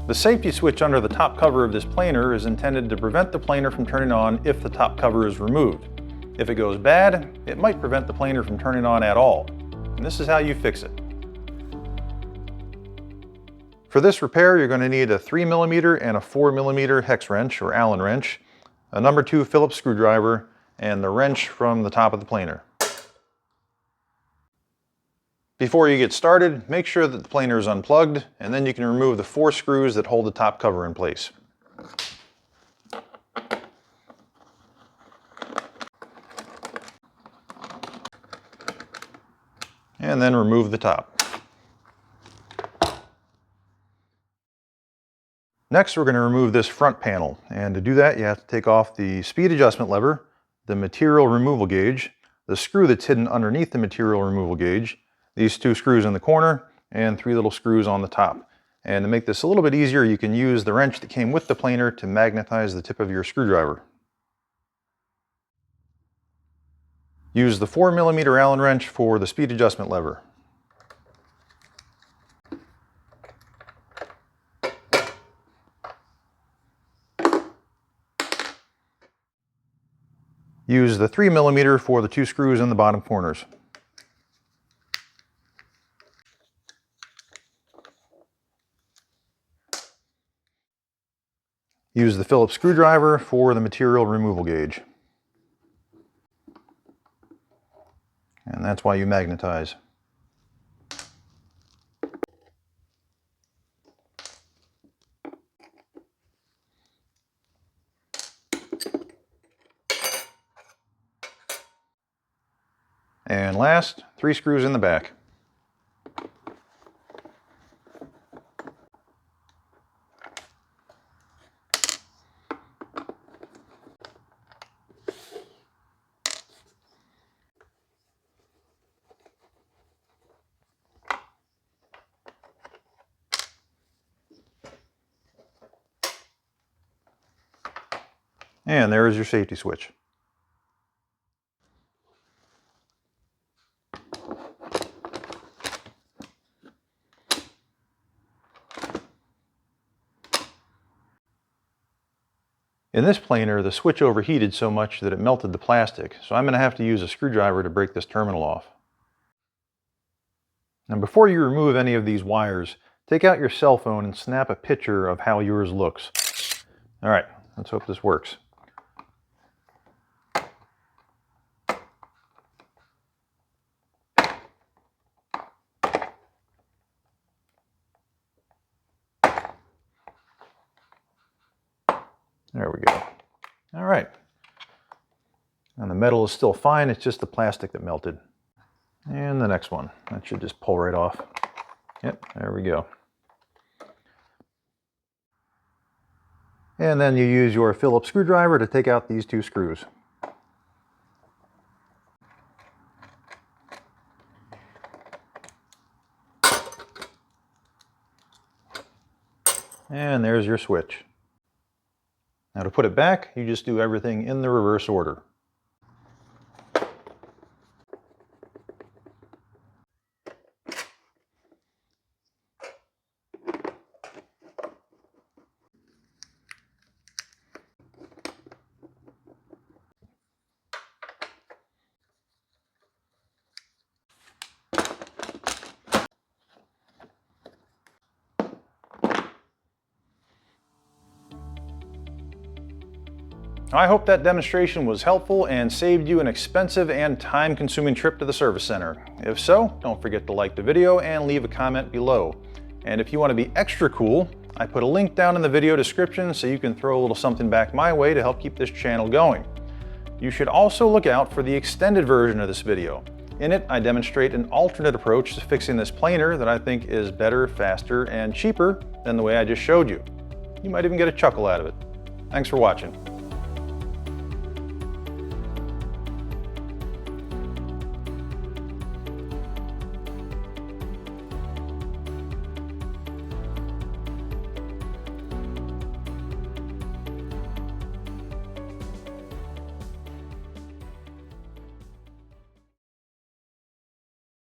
The safety switch under the top cover of this planer is intended to prevent the planer from turning on if the top cover is removed. If it goes bad, it might prevent the planer from turning on at all. And this is how you fix it. For this repair, you're going to need a 3mm and a 4mm hex wrench or Allen wrench, a number 2 Phillips screwdriver, and the wrench from the top of the planer. Before you get started, make sure that the planer is unplugged, and then you can remove the 4 screws that hold the top cover in place. And then remove the top. Next, we're going to remove this front panel, and to do that you have to take off the speed adjustment lever, the material removal gauge, the screw that's hidden underneath the material removal gauge, these 2 screws in the corner, and 3 little screws on the top. And to make this a little bit easier, you can use the wrench that came with the planer to magnetize the tip of your screwdriver. Use the 4mm Allen wrench for the speed adjustment lever. Use the 3mm for the 2 screws in the bottom corners. Use the Phillips screwdriver for the material removal gauge. And that's why you magnetize. And last, 3 screws in the back. And there is your safety switch. In this planer, the switch overheated so much that it melted the plastic, so I'm going to have to use a screwdriver to break this terminal off. Now before you remove any of these wires, take out your cell phone and snap a picture of how yours looks. Alright, let's hope this works. There we go. All right. And the metal is still fine, it's just the plastic that melted. And the next one, that should just pull right off. Yep, there we go. And then you use your Phillips screwdriver to take out these 2 screws. And there's your switch. Now to put it back, you just do everything in the reverse order. I hope that demonstration was helpful and saved you an expensive and time-consuming trip to the service center. If so, don't forget to like the video and leave a comment below. And if you want to be extra cool, I put a link down in the video description so you can throw a little something back my way to help keep this channel going. You should also look out for the extended version of this video. In it, I demonstrate an alternate approach to fixing this planer that I think is better, faster, and cheaper than the way I just showed you. You might even get a chuckle out of it. Thanks for watching.